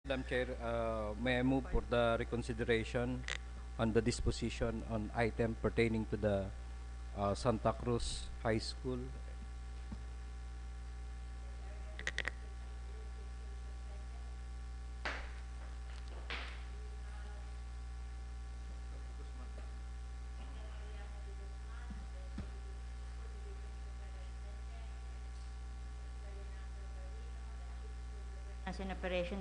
Madam Chair, may I move for the reconsideration on the disposition on item pertaining to the Santa Cruz High School. As in Operation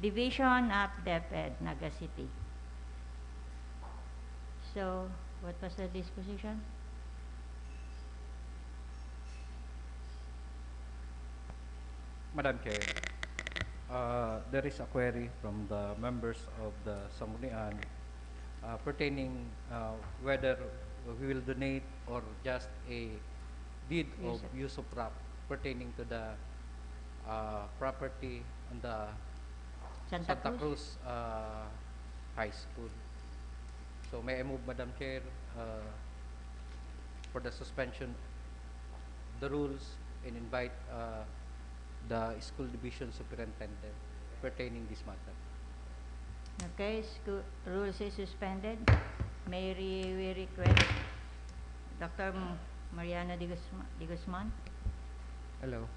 Division of DepEd, Naga City. So, what was the disposition? Madam Chair, there is a query from the members of the Sangguniang pertaining whether we will donate or just a deed of use of pertaining to the property on the Santa Cruz High School. So may I move, Madam Chair, for the suspension of the rules and invite the school division superintendent pertaining this matter. Okay, school rules is suspended. May we request Dr. Miranda de Guzman. Hello.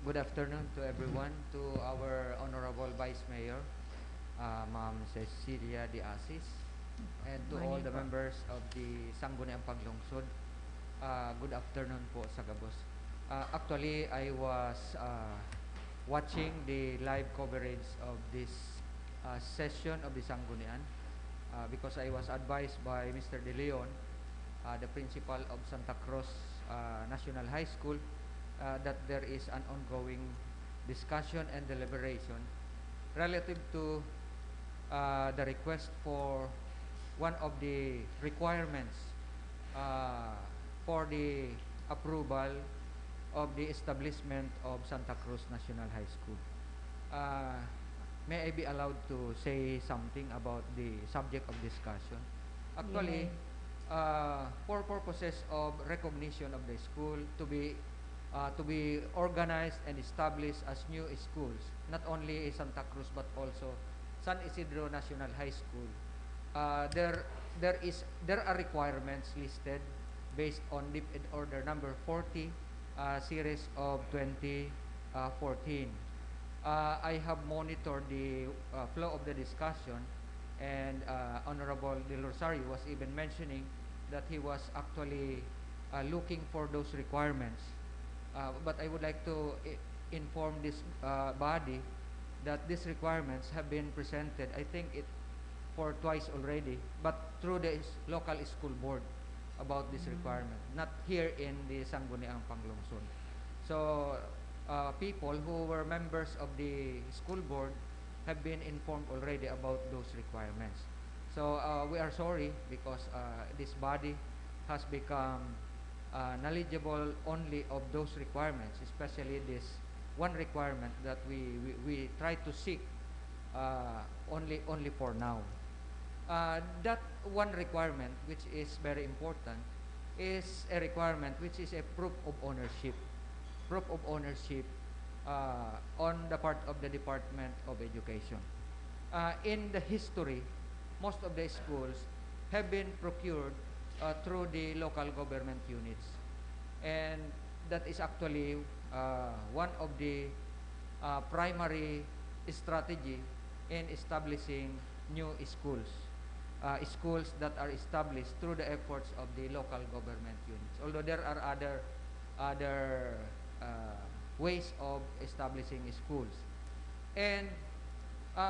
Good afternoon to everyone, to our Honorable Vice Mayor, Ma'am Cecilia de Asis, and to all the members of the Sangguniang Paglungsod. Good afternoon po sa Gabos. Actually, I was watching the live coverage of this session of the Sanggunian because I was advised by Mr. De Leon, the principal of Santa Cruz National High School, that there is an ongoing discussion and deliberation relative to the request for one of the requirements for the approval of the establishment of Santa Cruz National High School. May I be allowed to say something about the subject of discussion? Actually, for purposes of recognition of the school to be organized and established as new schools, not only Santa Cruz but also San Isidro National High School, there are requirements listed based on DepEd Order number 40, series of 2014. I have monitored the flow of the discussion, and Honorable Del Rosario was even mentioning that he was actually looking for those requirements. But I would like to inform this body that these requirements have been presented, I think it for twice already, but through the local school board about this requirement, not here in the Sangguniang Panglungsod. So people who were members of the school board have been informed already about those requirements. So we are sorry because this body has become knowledgeable only of those requirements, especially this one requirement that we try to seek only for now. That one requirement, which is very important, is a requirement which is a proof of ownership. Proof of ownership on the part of the Department of Education. In the history, most of the schools have been procured through the local government units. And that is actually one of the primary strategy in establishing new schools. Schools that are established through the efforts of the local government units. Although there are other ways of establishing schools. And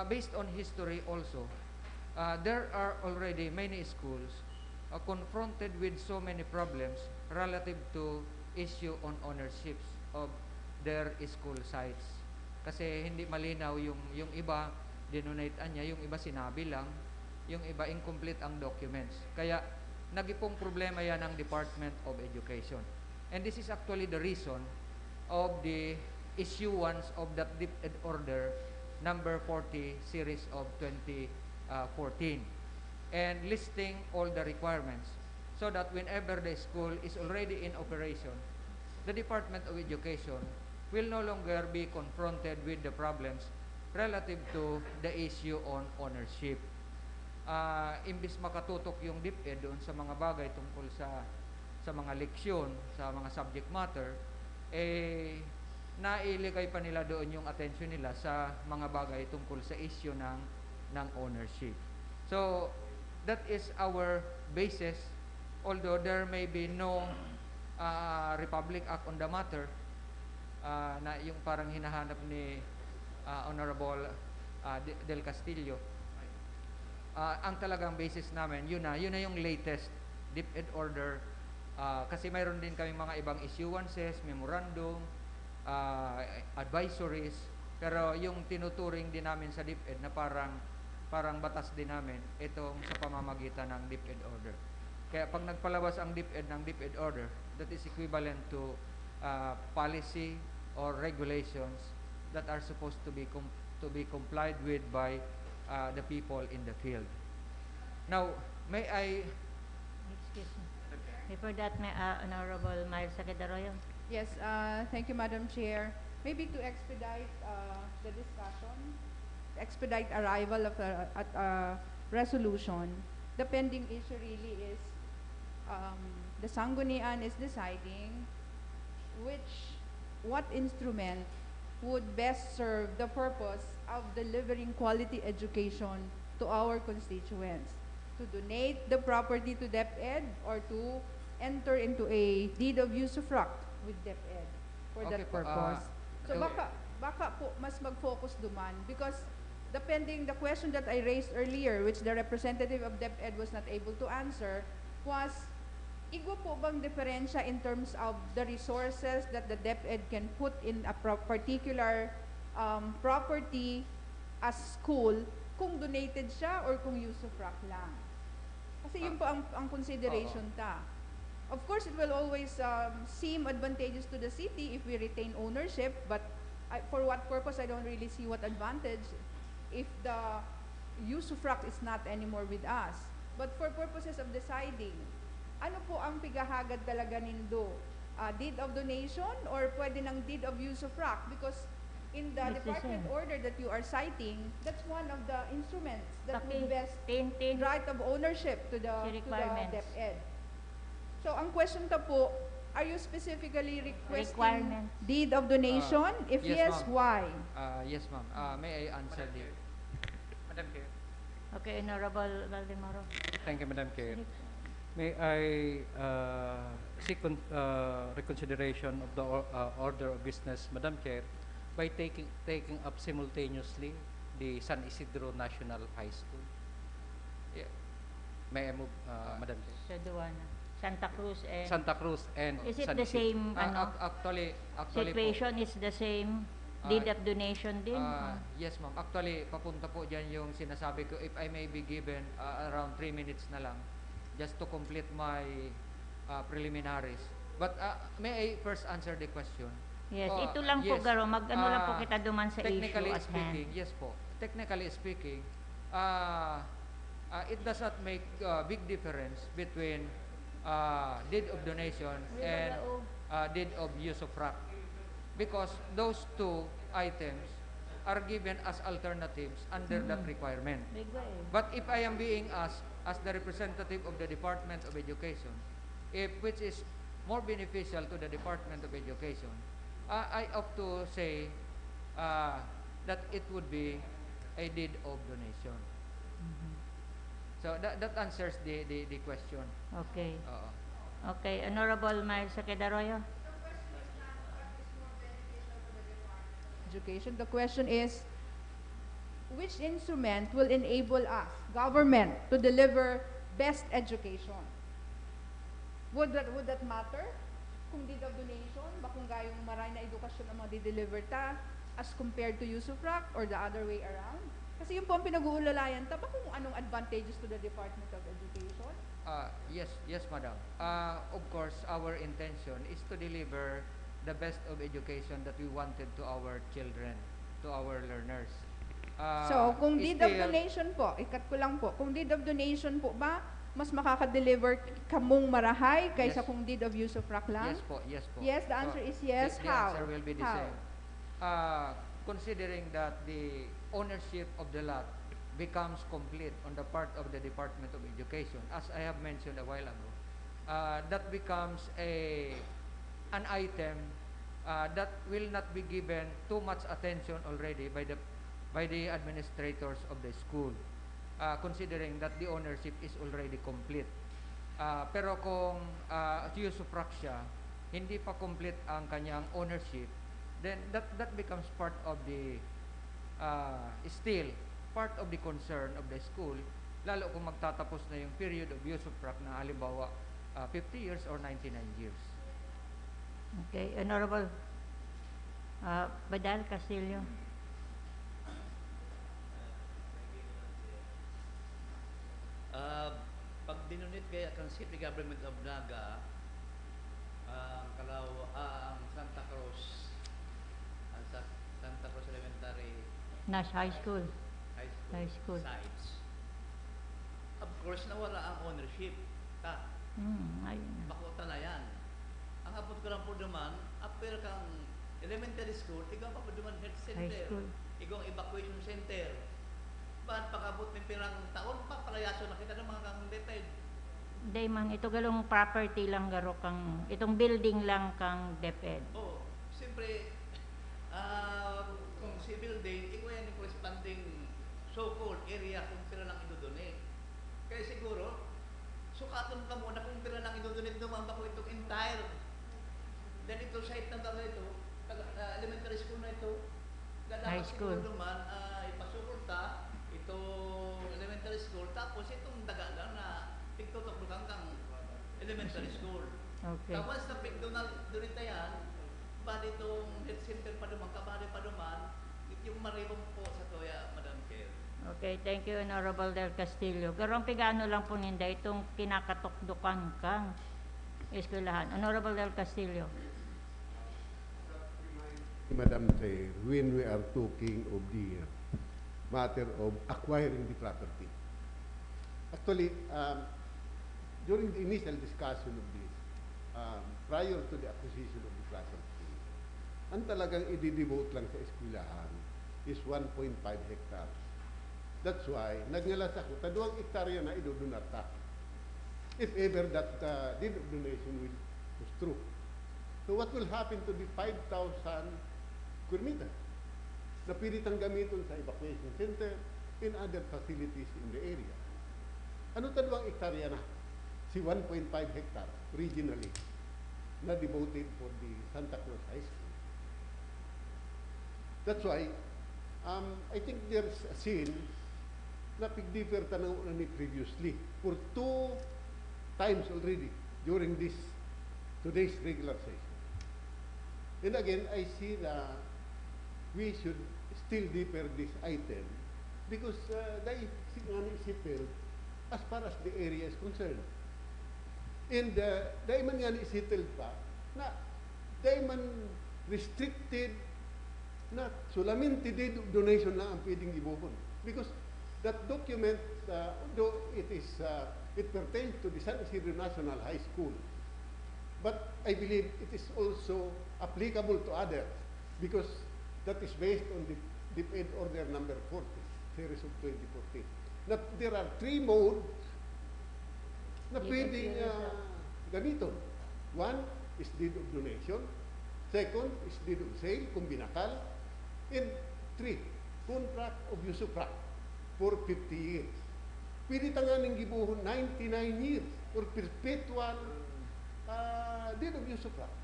based on history also, there are already many schools confronted with so many problems relative to issue on ownerships of their school sites. Kasi hindi malinaw yung iba, dinonate niya, yung iba sinabi lang, yung iba incomplete ang documents. Kaya nagipong problema yan ng Department of Education. And this is actually the reason of the issuance of that DepEd Order number 40 series of 2014 and listing all the requirements so that whenever the school is already in operation, the Department of Education will no longer be confronted with the problems relative to the issue on ownership. Imbis makatutok yung DepEd doon sa mga bagay tungkol sa mga leksyon, sa mga subject matter, nailigay pa nila doon yung attention nila sa mga bagay tungkol sa issue ng ownership. So, that is our basis, although there may be no Republic Act on the matter, na yung parang hinahanap ni Honorable Del Castillo. Ang talagang basis namin, yun na yung latest DepEd order. Kasi mayroon din kami mga ibang issuances, memorandum, advisories, pero yung tinuturing din namin sa DepEd na parang batas din namin, itong sa pamamagitan ng DepEd order. Kaya pag nagpalabas ang DepEd ng DepEd order, that is equivalent to policy or regulations that are supposed to be complied with by the people in the field. Now, may I... Excuse me. Before that, may Honorable Miles Sagadaroyo. Yes, thank you, Madam Chair. Maybe to expedite the discussion, expedite arrival of a resolution, the pending issue really is the Sanggunian is deciding what instrument would best serve the purpose of delivering quality education to our constituents. To donate the property to DepEd or to enter into a deed of usufruct with DepEd for that purpose. So baka po mas mag-focus duman because the question that I raised earlier, which the representative of DepEd was not able to answer, was igwa po bang diferensya in terms of the resources that the DepEd can put in a particular property as school kung donated siya or kung usufruct lang? Kasi yun po ang consideration ta. Of course, it will always seem advantageous to the city if we retain ownership, but for what purpose, I don't really see what advantage if the usufruct is not anymore with us. But for purposes of deciding, ano po ang pigahagad talaga nindo? Deed of donation or pwede ng deed of usufruct? Because in the department order that you are citing, that's one of the instruments that would vest right of ownership to the DepEd. So ang question ta po, are you specifically requesting deed of donation? If yes, why? Yes, ma'am. May I answer this? Madam Chair. Okay, Honorable Valdemoro. Thank you, Madam Chair. May I seek reconsideration of the order of business, Madam Chair, by taking up simultaneously the San Isidro National High School. Yeah. May I move, Madam Chair? Sa Duana. Santa Cruz and is it San the same Actually situation is the same deed of donation din? Yes, ma'am. Actually, papunta po dyan yung sinasabi ko, if I may be given around 3 minutes na lang, just to complete my preliminaries. But may I first answer the question? Yes, ito lang po, yes. Garo. Mag-ano lang po kita duman sa issue Technically at speaking, hand. yes po. Technically speaking, it does not make big difference between deed of donation and deed of usufruct, because those two items are given as alternatives under that requirement. But if I am being asked as the representative of the Department of Education, which is more beneficial to the Department of Education, I opt to say that it would be a deed of donation. So that answers the question. Okay. Okay, Honorable Miles Sagadaroyo. Education. The question is, which instrument will enable us, government, to deliver best education? Would that matter? Kung deed of donation, ba kung gayong maray na edukasyon ang ma-deliver ta as compared to usufruct or the other way around? Kasi yung po ang pinag-uulalayan ta, ba kung anong advantages to the Department of Education? Yes, madam. Of course, our intention is to deliver the best of education that we wanted to our children, to our learners. So, kung deed of donation po, ikat ko lang po, kung deed of donation po ba, mas makaka-deliver kamong marahay kaysa kung deed of usufruct lang? Yes po, yes po. Yes, the answer is yes. The How? answer will be the How? same. Considering that the ownership of the lot becomes complete on the part of the Department of Education, as I have mentioned a while ago, that becomes an item that will not be given too much attention already by the administrators of the school, considering that the ownership is already complete. Pero kung usufructia, hindi pa complete ang kanyang ownership, then that becomes part of the still part of the concern of the school, lalo kung magtatapos na yung period of usufruct na halimbawa 50 years or 99 years. Okay, Honorable Badal Castillo. Pag dinunit kaya ang City Government of Naga, ang Santa Cruz, Santa Cruz Elementary Nash High School. High School sites, of course nawala ang ownership. Ayun. Bakota na yan. Ang abot ko lang po naman, after kang elementary school, ikaw pa po naman health High center, school. ikaw ang evacuation center. Ba't pag-abot ng pirang taon, papalayaso na kita ng mga kang DepEd. Hindi man, ito galong property lang garo kang, itong building lang kang DepEd. Oo, siyempre, kung si building, ikaw yan yung corresponding so-called area kung pira lang idodonate. Kaya siguro, sukatan ka muna kung pira lang idodonate, dumamba ko itong entire. Then ito site na talaga ito, elementary school na ito, High school. siguro naman, ipasuporta itong elementary school, tapos itong dagagan na pigtutok kang elementary school. Okay. Tapos na pigdonate yan, bali itong health center pa naman, kabali pa naman, yung maribong po sa toya, Madam Chair. Okay, thank you, Honorable Del Castillo. Garong pigano lang po ninda itong kinakatukdukan kang eskwelahan. Honorable Del Castillo. Madam Chair, when we are talking of the matter of acquiring the property. Actually, during the initial discussion of this, prior to the acquisition of the property, ang talagang i-devote lang sa eskwelahan is 1.5 hectares. That's why, nagngalas ako, taduang hektarya na idodonata. If ever that deed of donation was true. So what will happen to the 5,000 square meter na pilitang gamiton sa evacuation center and other facilities in the area? Ano taduang hektarya na? Si 1.5 hectares originally na devoted for the Santa Cruz High School. That's why, I think there's a scene na pigdiffer tanaw na ni previously for 2 times already during today's regular session. And again, I see that we should still differ this item because they settled as far as the area is concerned. And dahil man nga settled pa na dahil man restricted na solamente deed of donation lang ang pwedeng ibuhon. Because that document, although it pertains to the San Isidro National High School, but I believe it is also applicable to others because that is based on the DepEd Order number 40, series of 2014. That there are 3 modes na pwedeng gamiton. 1 is deed of donation, 2nd is deed of sale, kung binakal, and 3, contract of usufruct for 50 years. Pwede tanganing gibuhon 99 years or perpetual deed of usufruct.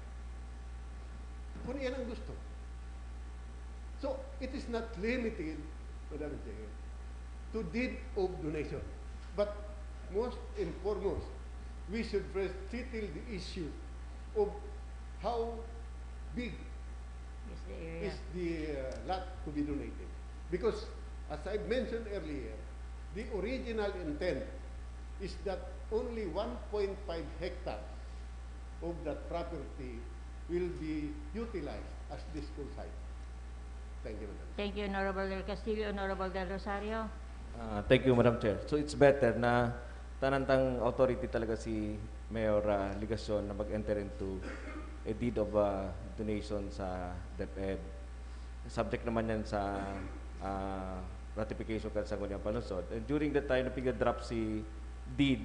Kung yan ang gusto. So, it is not limited, Madam Chair, to deed of donation. But most and foremost, we should first settle the issue of how big Is the area. is the lot to be donated. Because, as I mentioned earlier, the original intent is that only 1.5 hectares of that property will be utilized as the school site. Thank you, Madam. Thank you, Honorable Del Castillo. Honorable Del Rosario. Thank you, Madam Chair. So it's better na tanantang authority talaga si Mayor Ligacion na mag-enter into a deed of donation sa DepEd. Subject naman yan sa ratification kan Sangguniang Palusot. And during that time, na pinag-drop si deed,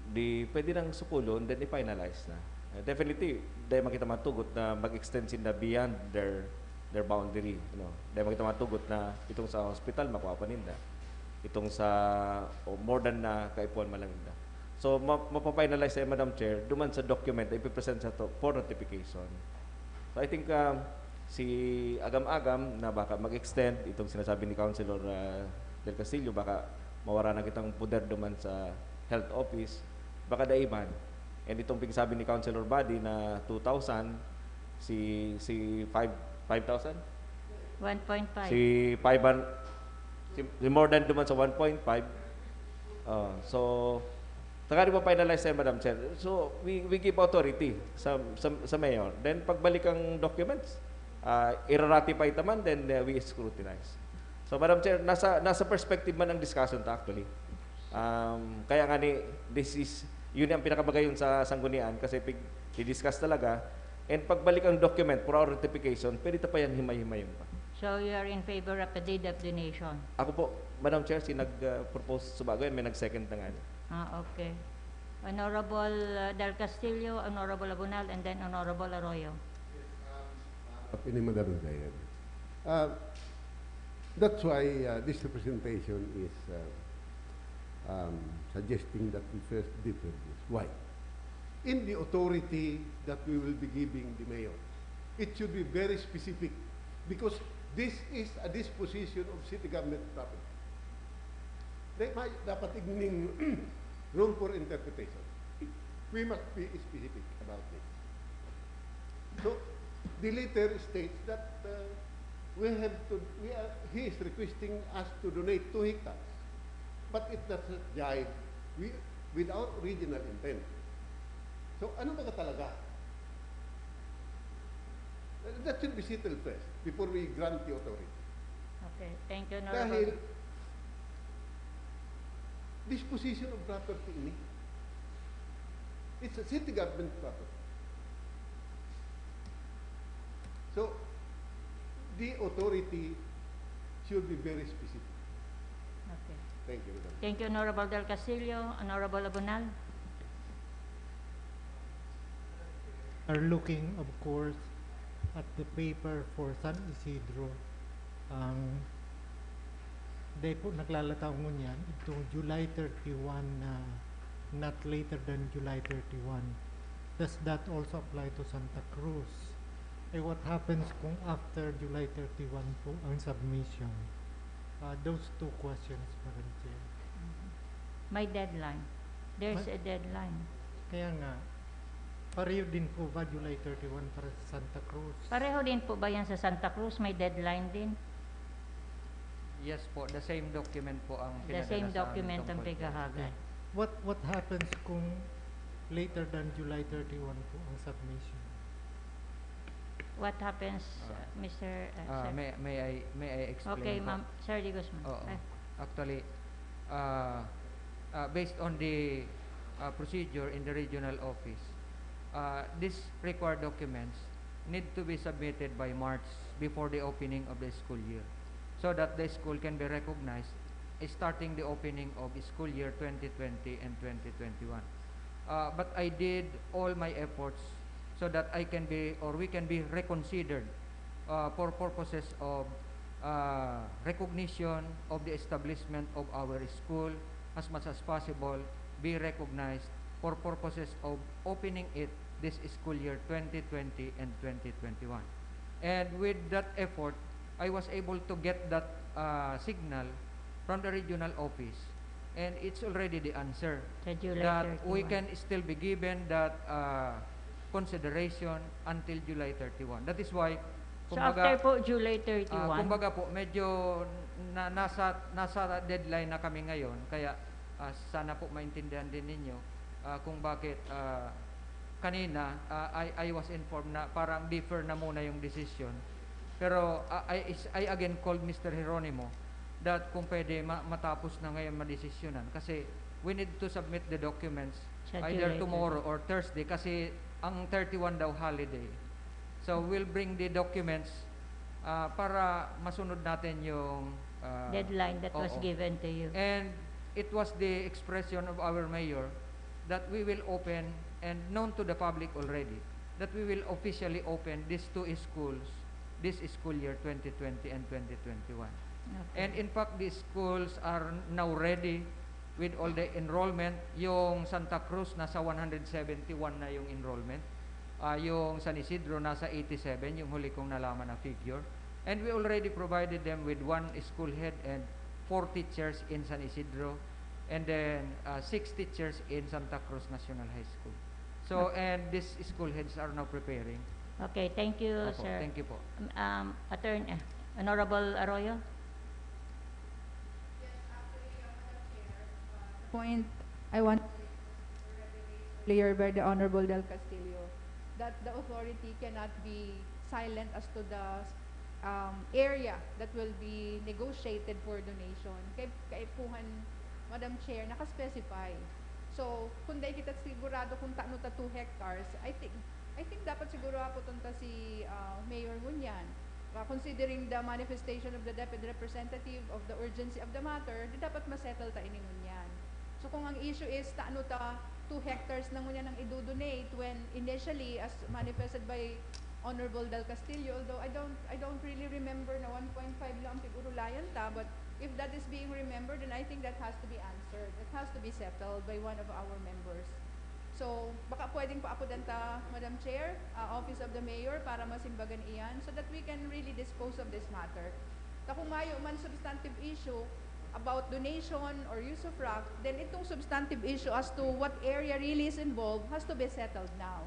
di pwede nang sukulon, then i-finalize na. Definitely, dahil makita matugot na mag-extend sila beyond their boundary. Dahil makita matugot na itong sa hospital, makuha pa nila. Itong sa more than na kaipuan malanginda. So, mapapinalize sa Madam Chair, duman sa document, ipipresent sa to for notification. So, I think si Agam-Agam na baka mag-extend, itong sinasabi ni Councilor Del Castillo, baka mawara na kitang puder duman sa health office, baka daiman. And itong pingsabi ni Councilor Buddy na 2,000, si 5,000? 1.5. Si more than duman sa 1.5. So, tagari mo finalize sa'yo, Madam Chair. So, we give authority sa mayor. Then, pagbalik ang documents, i-ratify taman, then we scrutinize. So, Madam Chair, nasa perspective man ang discussion ta actually. Kaya nga yun ang pinakabagayon sa sanggunian kasi i-discuss talaga. And pagbalik ang document for our ratification, pwede pa yan himay-himayin pa. So you are in favor of a deed of donation? Ako po, Madam Chair, nag-propose sa bago yan, may nag-second na nga. Okay. Honorable Del Castillo, Honorable Abunal, and then Honorable Arroyo. Ini Madam Chair. That's why this representation is suggesting that we first differ this. Why? In the authority that we will be giving the mayor, it should be very specific because this is a disposition of city government property. Dapat igning room for interpretation. We must be specific about this. So, the letter states that he is requesting us to donate 2 hectares. But it doesn't jive with our original intent. So, ano ba talaga? That should be settled first before we grant the authority. Okay, thank you, Dahil Honorable. disposition of property ini. It's a city government property. So, the authority should be very specific. Okay. Thank you, Madam. Thank you, Honorable Del Castillo. Honorable Abunal. Are looking, of course, at the paper for San Isidro. Dahil po naglalataw mo niyan, itong July 31 na not later than July 31. Does that also apply to Santa Cruz? What happens kung after July 31 po ang submission? Those 2 questions, Madam Chair. May deadline. There's a deadline. Kaya nga, pareho din po ba July 31 para sa Santa Cruz? Pareho din po ba yan sa Santa Cruz? May deadline din? Yes po, the same document po ang The pinadala same sa amin document ang tungkol po. pigahagay. What happens kung later than July 31 po ang submission? What happens, Mr. Sir? May I explain Okay, po? ma'am. Sir Di Guzman. Oo. Actually, based on the procedure in the regional office, these required documents need to be submitted by March before the opening of the school year so that the school can be recognized starting the opening of the school year 2020 and 2021. But I did all my efforts so that I can be or we can be reconsidered for purposes of recognition of the establishment of our school as much as possible, be recognized for purposes of opening it this school year 2020 and 2021. And with that effort, I was able to get that signal from the regional office, and it's already the answer Sa July that 31. we can still be given that consideration until July 31. That is why, So after po July 31, kumbaga po, medyo nasa deadline na kami ngayon, kaya sana po maintindihan din ninyo kung bakit kanina I was informed na parang defer na muna yung decision. Pero I again called Mr. Jeronimo that kung pwede matapos na ngayon madesisyonan kasi we need to submit the documents Sa either July tomorrow or Thursday kasi ang 31 daw holiday. So we'll bring the documents para masunod natin yung Deadline that was oo. given to you. And it was the expression of our mayor that we will open, and known to the public already, that we will officially open these two schools this school year 2020 and 2021. Okay. And in fact, these schools are now ready with all the enrollment. Yung Santa Cruz, nasa 171 na yung enrollment. Yung San Isidro, nasa 87, yung huli kong nalaman na figure. And we already provided them with 1 school head and 4 teachers in San Isidro, and then 6 teachers in Santa Cruz National High School. So, and these school heads are now preparing. Okay, thank you, Opo, sir. thank you po. Honorable Arroyo? Point I want earlier by the Honorable Del Castillo, that the authority cannot be silent as to the area that will be negotiated for donation. Kaipuhan, Madam Chair, nakaspecify. So, kung dahil kita sigurado kung taano ta 2 hectares, I think dapat siguro ako tunta si Mayor Ngunyan. Considering the manifestation of the deputy representative of the urgency of the matter, di dapat masettle ta ini Ngunyan. So kung ang issue is taano ta 2 hectares na Ngunyan ang idodonate, when initially as manifested by Honorable Del Castillo, although I don't really remember na 1.5 lang siguro layan ta, but if that is being remembered, then I think that has to be answered. It has to be settled by one of our members. So, baka pwedeng paapudan ta, Madam Chair, Office of the Mayor, para masimbagan iyan, so that we can really dispose of this matter. Kung mayo man substantive issue about donation or use of rock, then itong substantive issue as to what area really is involved has to be settled now.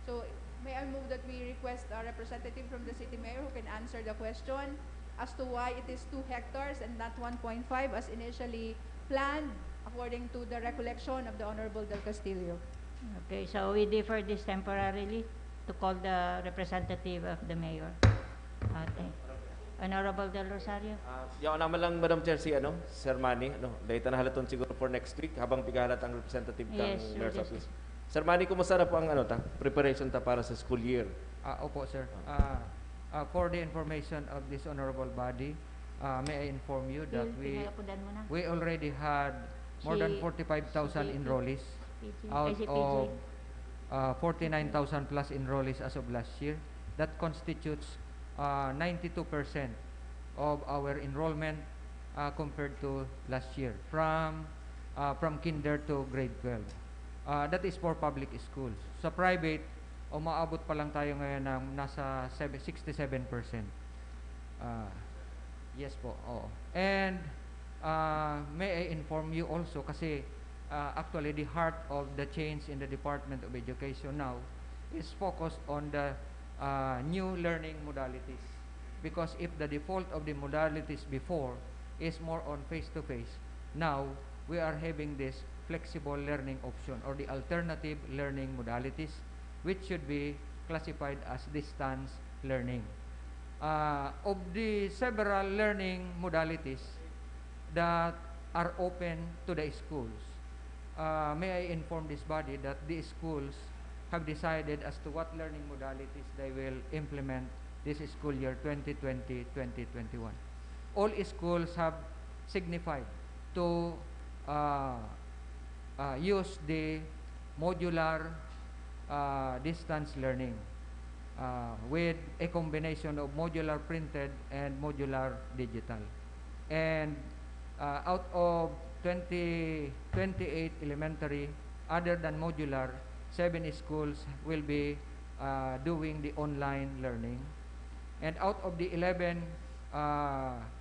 So, may I move that we request a representative from the City Mayor who can answer the question as to why it is 2 hectares and not 1.5 as initially planned according to the recollection of the Honorable Del Castillo. Okay, so we defer this temporarily to call the representative of the mayor. Honorable Del Rosario? Yaw naman lang, Madam Chair, si Sir Manny, dahil halaton siguro for next week, habang pigahalat ang representative ng Yes, Mayor's yes. Office. Sir Manny, kumusta na po ang preparation ta para sa school year? Opo, sir. For the information of this honorable body, may I inform you that Pinalapudan mo na. we already had more than 45,000 enrollees out ICPG. of 49,000 plus enrollees as of last year. That constitutes 92% of our enrollment compared to last year from kinder to grade 12. That is for public schools. Sa private, umaabot pa lang tayo ngayon ng nasa 67%. Yes po, oo. And may I inform you also kasi actually the heart of the change in the Department of Education now is focused on the new learning modalities. Because if the default of the modalities before is more on face-to-face, now we are having this flexible learning option or the alternative learning modalities, which should be classified as distance learning. Of the several learning modalities that are open to the schools, may I inform this body that the schools have decided as to what learning modalities they will implement this school year 2020-2021. All schools have signified to use the modular distance learning with a combination of modular printed and modular digital. And out of 28 elementary, other than modular, 7 schools will be doing the online learning. And out of the 11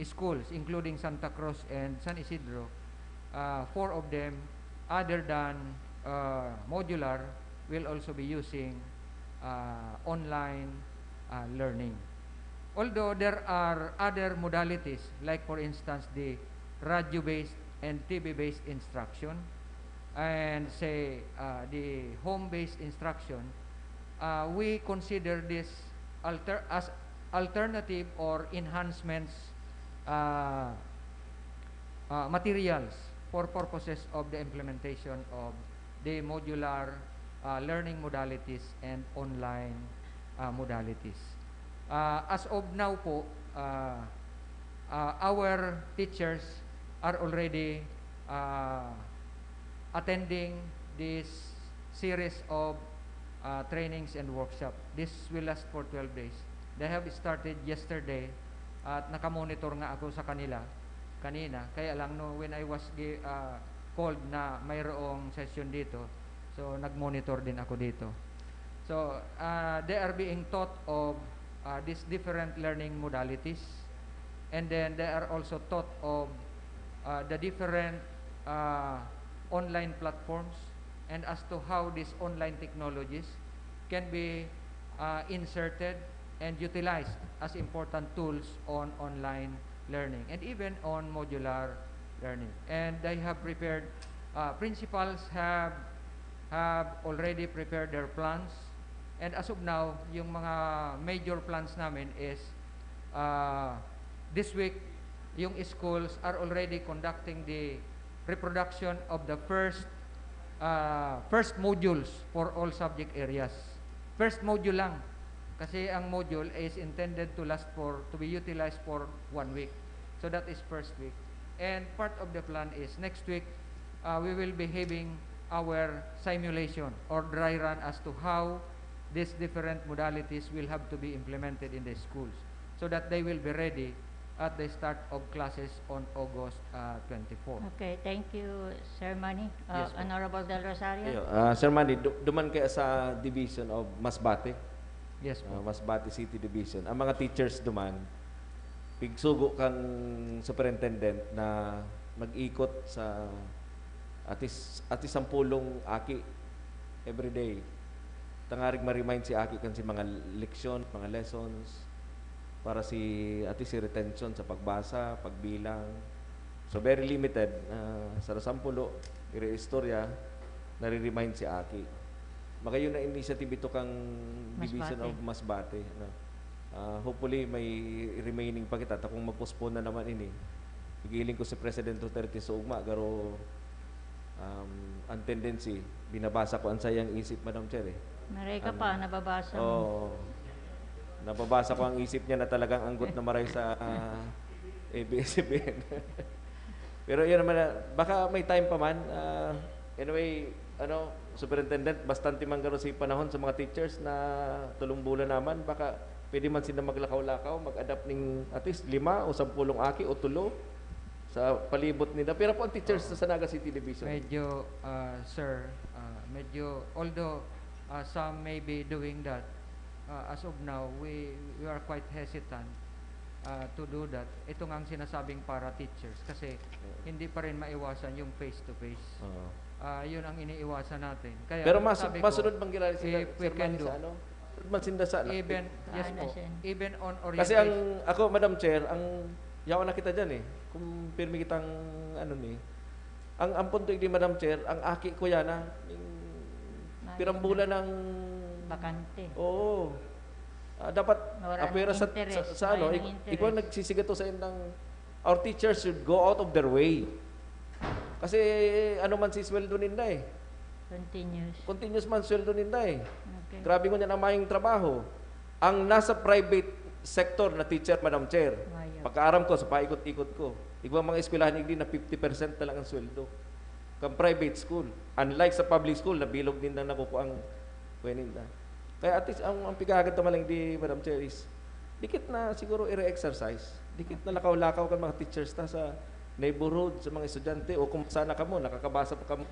schools, including Santa Cruz and San Isidro, 4 of them, other than modular, will also be using online learning. Although there are other modalities, like for instance the radio-based and TV-based instruction, and say the home-based instruction, we consider this as alternative or enhancements materials for purposes of the implementation of the modular learning modalities and online modalities. As of now po, our teachers are already attending this series of trainings and workshop. This will last for 12 days. They have started yesterday at nakamonitor nga ako sa kanila kanina. Kaya lang no, when I was called na mayroong session dito, so nagmonitor din ako dito. So they are being taught of these different learning modalities, and then they are also taught of the different online platforms, and as to how these online technologies can be inserted and utilized as important tools on online learning and even on modular learning. And they have prepared, principals have already prepared their plans, and as of now, yung mga major plans namin is this week, yung schools are already conducting the reproduction of the first modules for all subject areas. First module lang, kasi ang module is intended to be utilized for 1 week. So that is first week. And part of the plan is next week, we will be having our simulation or dry run as to how these different modalities will have to be implemented in the schools, so that they will be ready at the start of classes on August 24. Okay, thank you, Sir Manny. Yes, po. Honorable Del Rosario. Sir Manny, duman kaya sa division of Masbate, Yes po. Masbate City Division. Ang mga teachers duman, pigsugo kang superintendent na mag-ikot sa atis 10 aki everyday. Tangarig ma-remind si aki kan si mga leksyon, mga lessons, para si retention sa pagbasa, pagbilang. So very limited. Sa 10 ire-istorya, nare-remind si aki. Magayon na initiative ito kang Division Masbate. of Masbate. Hopefully may remaining pa kita. Kung mag-postpone na naman ini, igiling ko si President Duterte sa ugma, garo ang tendency, binabasa ko ang sayang isip, Madam Chair. Maray ka pa, nababasa mo. Oo. Nababasa ko ang isip niya na talagang anggot na maray sa ABS-CBN. Pero yun naman, baka may time pa man. Anyway, Superintendent, bastante man garo si panahon sa mga teachers na tulong bulan naman. Baka pwede man sila maglakaw-lakaw, mag-adapt ng at least 5 o 10 aki o 3 sa palibot nila. Pero po ang teachers sa Naga City Division. Medyo, sir, although some may be doing that, as of now, we are quite hesitant to do that. Ito nga ang sinasabing para teachers kasi hindi pa rin maiwasan yung face-to-face. Yun ang iniiwasan natin. Kaya, Pero sabi ko, masunod bang ginala sila, if we Sir can Manny, do, sa Masinda sa even, yes po, even on Kasi orientation. ako, Madam Chair, yawa na kita dyan kung pirmi kitang ang punto di Madam Chair, ang aki ko yan pirambulan ng Bakante. oo. Dapat Wala apera ng interest, sa wala ng interest. ikaw nagsisigato sa indang our teachers should go out of their way. Kasi ano man si sweldo ninda continuous man sweldo ninda Okay. Grabe ko niya na mayong trabaho. Ang nasa private sector na teacher, Madam Chair, Ayaw. pagkaaram ko sa paikot-ikot ko, igwa mga eskwelahan igdi na 50% na lang ang sweldo. Kang private school. Unlike sa public school, na bilog din na nakukuha ang kweninda. Kaya at least, ang pigagad naman lang di, Madam Chair, is dikit na siguro i-exercise. Dikit na lakaw-lakaw kan mga teachers ta sa neighborhood, sa mga estudyante, o kung sana ka mo, nakakabasa pa ka mo,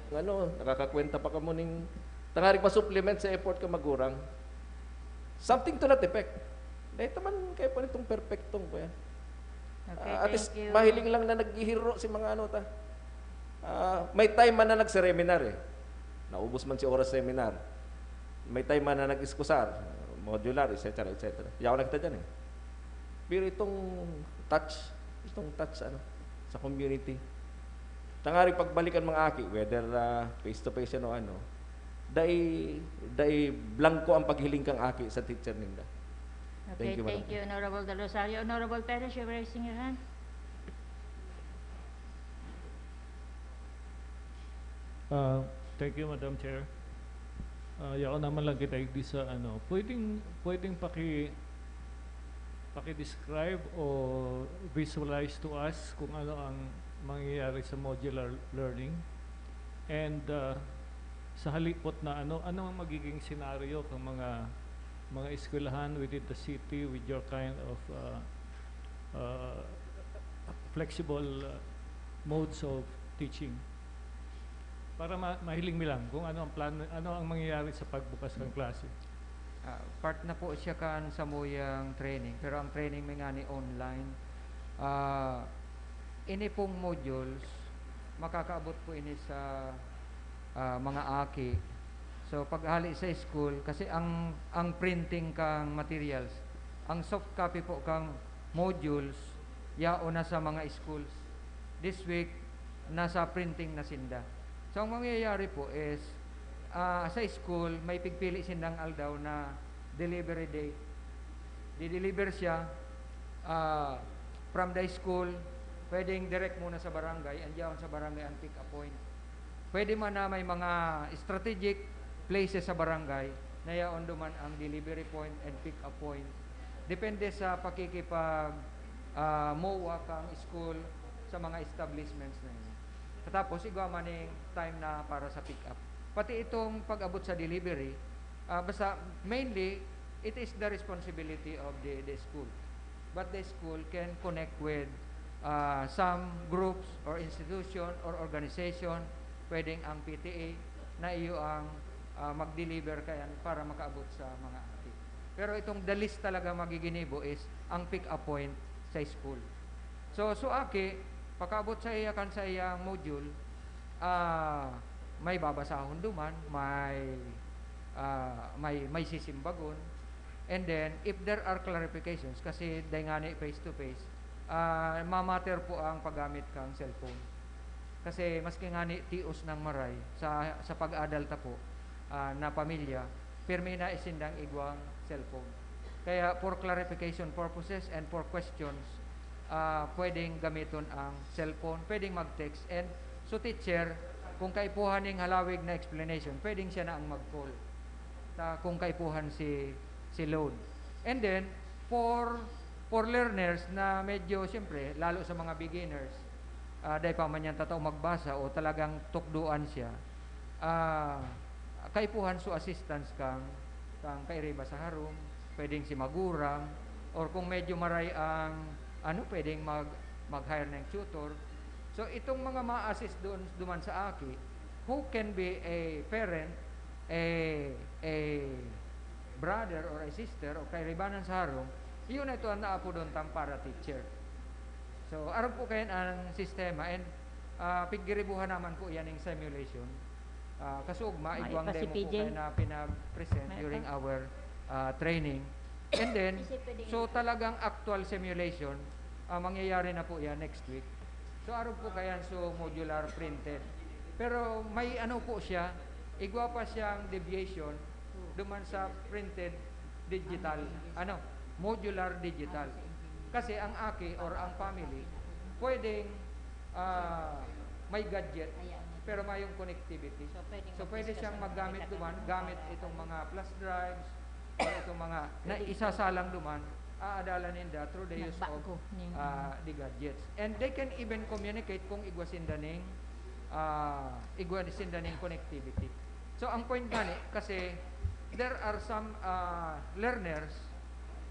nakakakwenta pa ka mo ning tangarig pa supplement sa effort ka magurang. Something to that effect. Dahil naman kayo pa nitong perfectong ko yan. Okay, At least, thank you. mahiling lang na naghihiro si mga may time man na nag-seminar Naubos man si oras seminar. May time man na nag-iskusar, modular, etc. etc. Yaw na kita dyan Pero itong touch sa community. Tangari pagbalikan mga aki, whether face-to-face o dai blanco ang paghiling kang aki sa teacher ninda. Okay, Thank you, Madam. thank you, Honorable Del Rosario. Honorable Perez, you're raising your hand. Thank you, Madam Chair. Yako naman lang kita di sa pwedeng paki-describe o visualize to us kung ano ang mangyayari sa modular learning? And sa halipot na ano ang magiging scenario ng mga eskwelahan within the city with your kind of uh, flexible modes of teaching? Para mahiling mi lang kung ano ang plan, ano ang mangyayari sa pagbukas ng klase. Part na po siya kan sa muyang training, pero ang training may nga ni online. Ini pong modules, makakaabot po ini sa mga aki. So paghali sa school, kasi ang printing kang materials, ang soft copy po kang modules, yao na sa mga schools. This week, nasa printing na sinda. So ang mangyayari po is, sa school, may pigpili sindang aldaw na delivery day. Di-deliver siya from the school, pwedeng direct muna sa barangay, andiyan sa barangay ang pick up point. Pwede man na may mga strategic places sa barangay na yaon duman ang delivery point and pick up point. Depende sa pakikipag MOA kang school sa mga establishments na yun. Tapos igwa maning time na para sa pick up. Pati itong pag-abot sa delivery, basta mainly it is the responsibility of the school. But the school can connect with some groups or institution or organization, pwedeng ang PTA na iyo ang mag-deliver kayan para makaabot sa mga ati. Pero itong the list talaga magiginibo is ang pick up point sa school. So pakaabot sa iya kan sa iyang module, may babasahon duman, may sisimbagon, and then if there are clarifications, kasi dahil nga ni face to face, mamatter po ang paggamit kang cellphone. Kasi maski nga ni tios ng maray sa pag-adalta po na pamilya, pirmi na isindang igwang cellphone. Kaya for clarification purposes and for questions, pwedeng gamiton ang cellphone, pwedeng mag-text, and so teacher, kung kaipuhan ng halawig na explanation, pwedeng siya na ang mag-call kung kaipuhan si load. And then for learners na medyo siyempre lalo sa mga beginners, dahil pa man yan tatao magbasa o talagang tukduan siya, kaipuhan so assistance kang kairiba sa harum, pwedeng si magurang, or kung medyo maray ang pwedeng mag-hire ng tutor. So itong mga ma-assist duman sa aki, who can be a parent, a brother or a sister o kairibanan sa harong, yun na ito ang naapo doon tang para teacher. So aron po kayan ang sistema, and pigiribuhan naman po yan ng simulation. Kasugma, igwang demo po kayo na pinag-present during our training. And then, so talagang actual simulation, mangyayari na po yan next week. So araw po kayan so modular printed. Pero may po siya, igwa pa siyang deviation duman sa printed digital, modular digital. Kasi ang aki or ang family, pwedeng may gadget, pero mayong connectivity. So pwede siyang maggamit duman, gamit itong mga flash drives, itong mga na isasalang duman, aadalan ninda through the use of the gadgets. And they can even communicate kung igwasindaning connectivity. So ang point gani, kasi there are some learners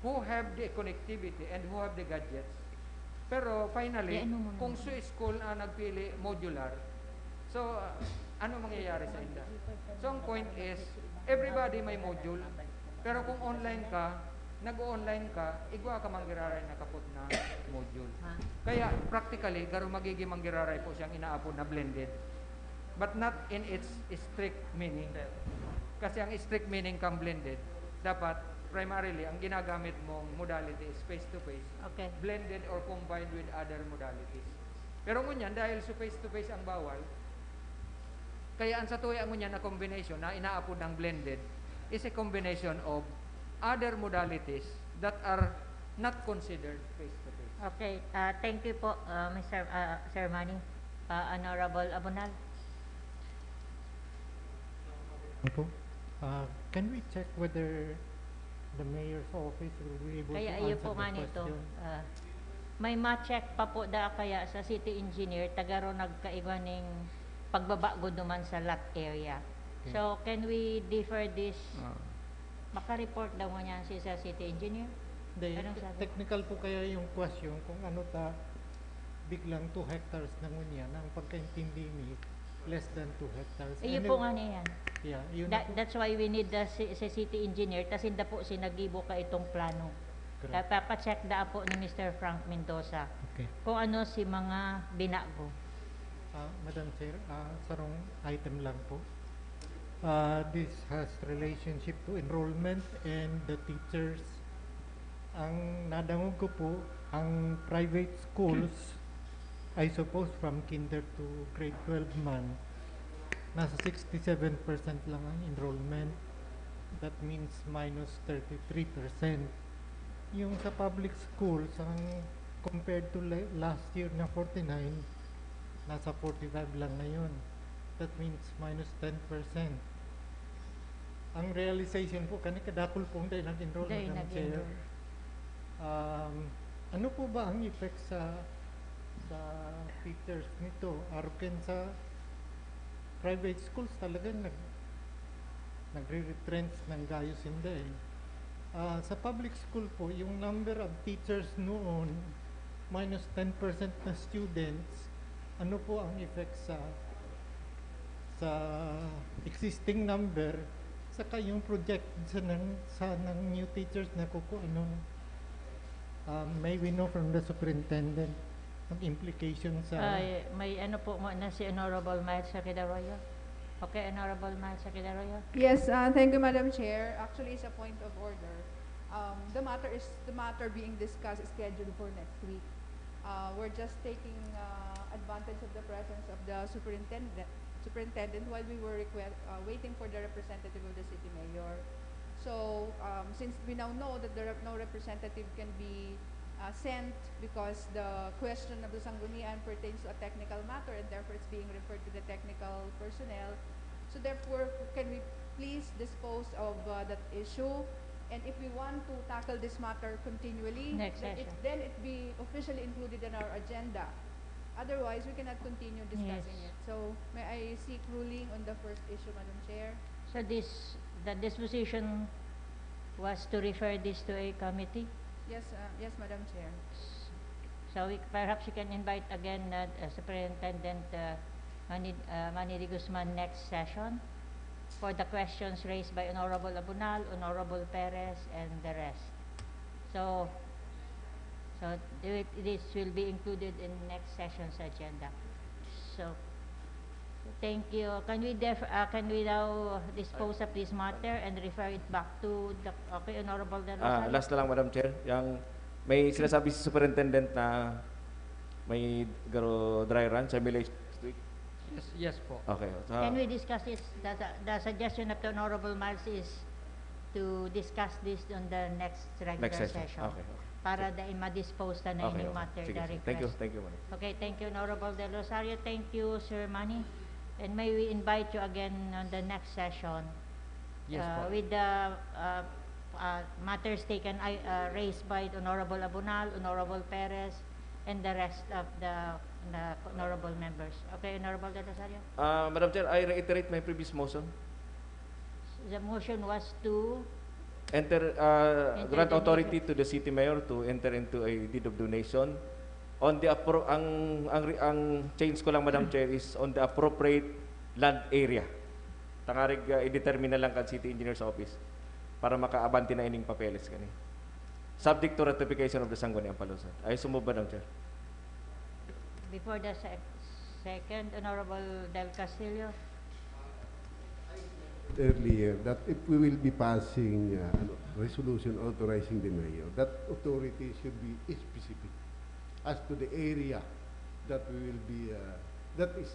who have the connectivity and who have the gadgets. Pero finally, kung sa school nagpili modular, so ano mangyayari sa inda? So ang point is, everybody may module. Pero kung online ka, nag-online ka, igwa ka manggiraray na kapot na module. Kaya practically, garo magiging manggiraray po siyang inaapod na blended. But not in its strict meaning. Kasi ang strict meaning kang blended, dapat primarily, ang ginagamit mong modality is face-to-face, blended or combined with other modalities. Pero ngunyan, dahil sa face-to-face ang bawal, kaya ang sa tuya ngunyan na combination na inaapod ng blended, is a combination of other modalities that are not considered face-to-face. Okay, thank you po, Mr. Sir Manny. Honorable Abunal. Can we check whether the mayor's office will be able Kaya to iyo answer po the nga nito, question. may ma-check pa po da kaya sa city engineer, tagaro nagkaiganing pagbabago duman sa lot area. Okay. So, can we defer this? Maka-report daw mo niyan si sa city engineer? Hindi, Anong sabi? technical po kaya yung question kung ano ta biglang 2 hectares na ngunyan ang pagkaintindi mi less than 2 hectares. Iyo And po then- nga niyan. Yeah, yun na po. That's why we need the sa city engineer, tas hindi po sinagibo ka itong plano. Correct. Papacheck da po ni Mr. Frank Mendoza Okay. kung ano si mga binago. Madam Chair, sarong item lang po. This has relationship to enrollment and the teachers. Ang nadangog ko po, ang private schools, I suppose from kinder to grade 12 man, nasa 67% lang ang enrollment. That means minus 33%. Yung sa public schools, ang compared to last year na 49, nasa 45 lang ngayon. That means minus 10%. Ang realization po, kadakol pong dahil nag-enroll, Dahil Madam Chair. nag-enroll. Ano po ba ang effect sa teachers nito? Arukin sa private schools talagang nagre-retrench ng gayos hindi. Sa public school po, yung number of teachers noon, minus 10% na students, ano po ang effect sa existing number, saka yung project ng new teachers na ano, may we know from the superintendent ang implication sa May ano po mo na si Honorable Miles Sakidaroyo. Okay, Honorable Miles Sakidaroyo. Yes, thank you, Madam Chair. Actually, it's a point of order. The matter being discussed is scheduled for next week. We're just taking advantage of the presence of the superintendent while we were waiting for the representative of the city mayor. So, since we now know that no representative can be sent because the question of the Sanggunian pertains to a technical matter and therefore it's being referred to the technical personnel. So therefore, can we please dispose of that issue? And if we want to tackle this matter continually, Next session. then it be officially included in our agenda. Otherwise, we cannot continue discussing Yes. it. So may I seek ruling on the first issue, Madam Chair? So the disposition was to refer this to a committee. Yes, yes, Madam Chair. So perhaps you can invite again Superintendent Manny Guzman next session for the questions raised by Honorable Abunal, Honorable Perez, and the rest. So this will be included in next session's agenda. So thank you. Can we now dispose of this matter and refer it back to the Honorable De Rosario? Last na lang, Madam Chair. Yung may sinasabi si Superintendent na may dry run sa village street. Yes po. Okay. Can we discuss this? The suggestion of the Honorable Miles is to discuss this on the next regular Next session. session. Okay. Para ma-dispose na Okay, yung okay. matter, Sige, the sige. request. Thank you, Madam. Okay, thank you, Honorable De Rosario. Thank you, Sir Manny. And may we invite you again on the next session Yes po. with the matters raised by Honorable Abunal, Honorable Perez, and the rest of the honorable members. Okay, Honorable De Rosario? Madam Chair, I reiterate my previous motion. The motion was to Grant authority to the city mayor to enter into a deed of donation on the ang change ko lang, Madam Chair, is on the appropriate land area. Tangarig i-determine na lang kan city engineer's office para makaabante na ining papeles kani. Subject to ratification of the Sangguniang Palusan. I sumove, Madam Chair. before the second, Honorable Del Castillo. Earlier that if we will be passing resolution authorizing the mayor, that authority should be specific as to the area that we will be, that is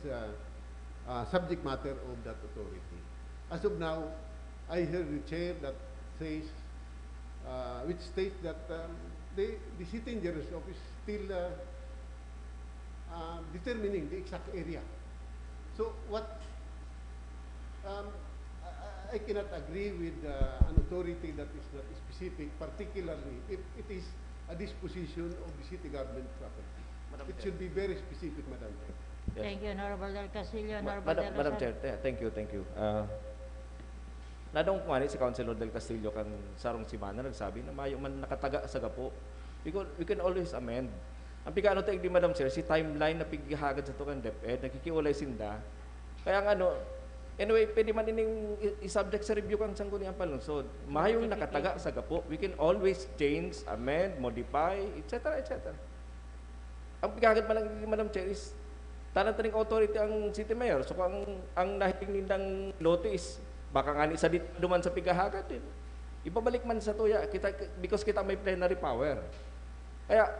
subject matter of that authority. As of now, I heard the chair that says, which states that the city engineer's office still determining the exact area. So what, I cannot agree with an authority that is not specific, particularly if it is a disposition of the city government property. It should be very specific, Madam Chair. Yes. Thank you, Honorable Del Castillo. Ma- Honorable Del Madam Rosario. Chair, thank you, thank you. Nadong kumani si Councilor Del Castillo kan sarong simana nagsabi na mayo man nakataga sa gapo. We can always amend. Ang pigano tayo di Madam Chair, si timeline na pigihagad sa to kan DepEd, nakikiulay sinda. Kaya nga ano, anyway, pwede man ining i-subject sa review kang sangguniang palunsod. Mayong nakataga sa gapo, we can always change, amend, modify, etc. etc. Ang pigagad man lang ni Madam Chair is tanan-taning authority ang city mayor. So kung ang nahiling nindang lote is baka nga ni sa duman sa pigahagad din. Ibabalik man sa tuya kita because kita may plenary power. Kaya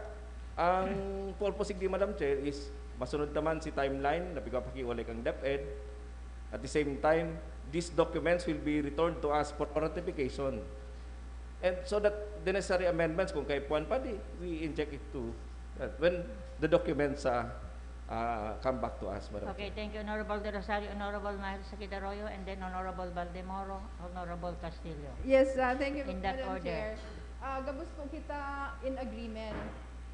ang purpose ni Madam Chair is masunod naman si timeline na pigapakiwalay kang DepEd. At the same time, these documents will be returned to us for ratification. And so that the necessary amendments, kung kay Puan Padi, we inject it to when the documents come back to us, Madam Okay, Chair. thank you, Honorable De Rosario, Honorable Miles Arroyo, and then Honorable Baldemoro, Honorable Castillo. Yes, thank you, In that Madam order. Chair. Gabos po kita in agreement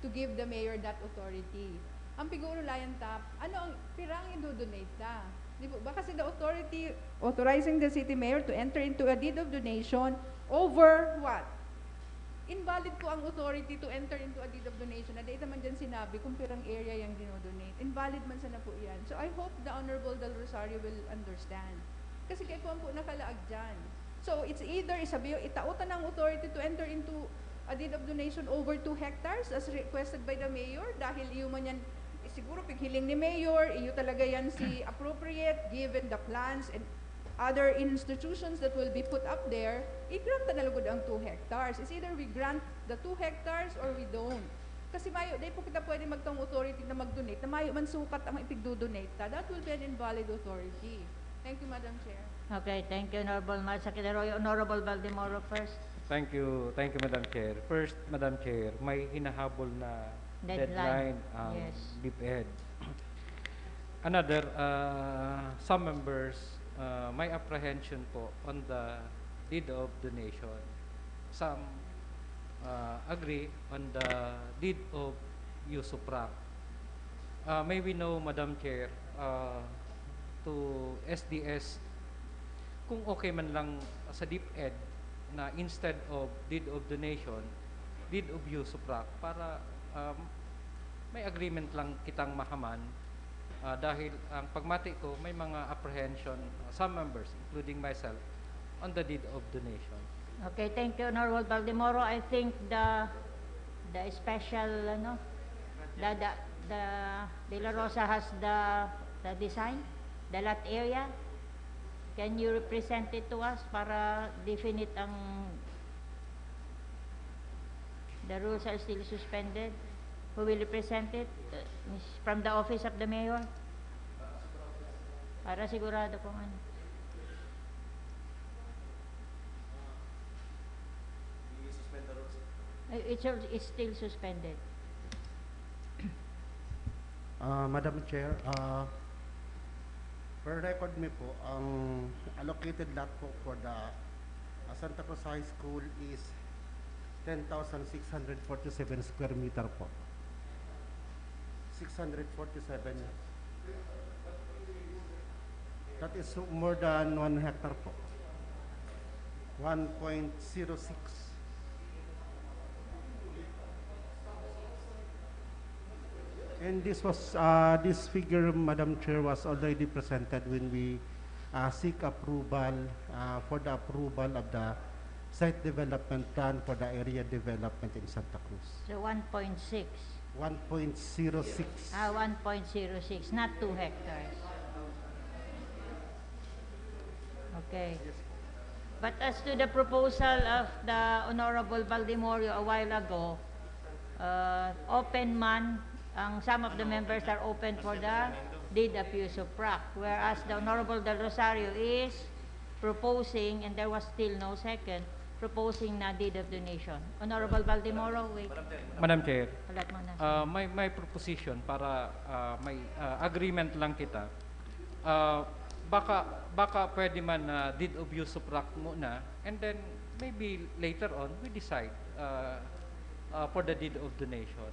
to give the mayor that authority. Ang piguro layan tap, ano ang pirang i-donate ta? Di po ba kasi the authority authorizing the city mayor to enter into a deed of donation over what? Invalid po ang authority to enter into a deed of donation. Na dito man dyan sinabi kung pirang area yung dinodonate. Invalid man sana po yan. So I hope the Honorable Del Rosario will understand. Kasi kay po nakalaag dyan. So it's either isabi itautan ng authority to enter into a deed of donation over 2 hectares as requested by the mayor dahil iyo man yan siguro pighiling ni mayor, iyo talaga yan si appropriate given the plans and other institutions that will be put up there, i-grant na nalagod ang 2 hectares. It's either we grant the 2 hectares or we don't. Kasi mayo, dahil po kita pwede magtang authority na mag-donate, na mayo man sukat ang ipigdo-donate ta, that will be an invalid authority. Thank you, Madam Chair. Okay, thank you, Honorable Miles Arroyo, Honorable Baldemoro first. Thank you, Madam Chair. First, Madam Chair, may hinahabol na deadline ang Yes. DepEd. Another, some members may apprehension po on the deed of donation. Some agree on the deed of usufruct. May we know, Madam Chair, to SDS, kung okay man lang sa DepEd na instead of deed of donation, deed of usufruct para may agreement lang kitang mahaman dahil ang pagmati ko may mga apprehension some members including myself on the deed of donation. Okay, thank you, Honorable Baldemoro. I think the special the De La Rosa has the design, the lot area. Can you represent it to us para definite ang the rules are still suspended? Who will represent it? From the office of the mayor? Para sigurado kung ano. It's still suspended. Madam Chair, per record me po, ang allocated lot po for the Santa Cruz High School is 10,647 square meter po. 647. That is more than 1 hectare po. 1.06. And this was this figure, Madam Chair, was already presented when we seek approval for the approval of the site development plan for the area development in Santa Cruz. So 1.6. 1.06. 1.06, not 2 hectares. Okay. But as to the proposal of the Honorable Baldemoro a while ago, open man, some of the members are open for the deed of usufruct, whereas the Honorable Del Rosario is proposing, and there was still no second, proposing na deed of donation. Honorable Baldemoro, wait. Madam Chair, Palat mo na. may proposition para may agreement lang kita. baka pwede man na deed of use subtract muna, and then maybe later on we decide for the deed of donation.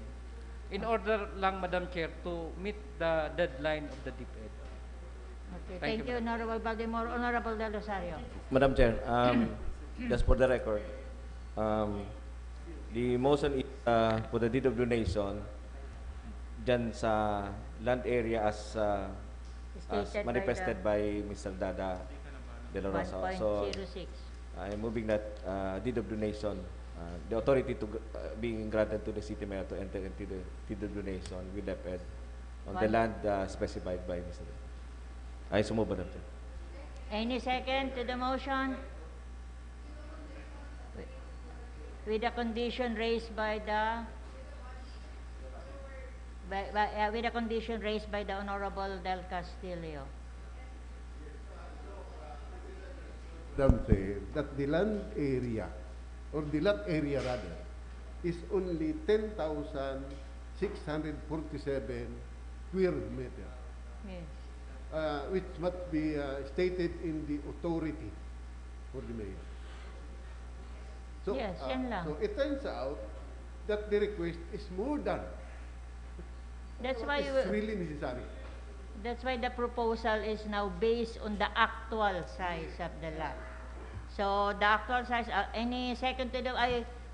In order lang, Madam Chair, to meet the deadline of the DepEd. Okay, Thank thank you, you, Madam. Honorable Baldemore. Honorable Del Rosario. Madam Chair, just for the record, the motion is for the deed of donation dyan sa land area as Stated by manifested by Mr. Dada De La Rosa. So 1.06. I'm moving that deed of donation, the authority to being granted to the city mayor to enter into the deed of donation with DepEd on the One. land specified by Mr. I so move, Madam Chair. Any second to the motion? With the condition raised by the with the condition raised by the Honorable Del Castillo. Madam Chair, that the land area, or the lot area rather, is only 10,647 square meter, Yes. which must be stated in the authority for the mayor. So, Yes, yan lang. so it turns out that the request is more than That's why is really necessary. That's why the proposal is now based on the actual size of the lot. So the actual size, any second to the,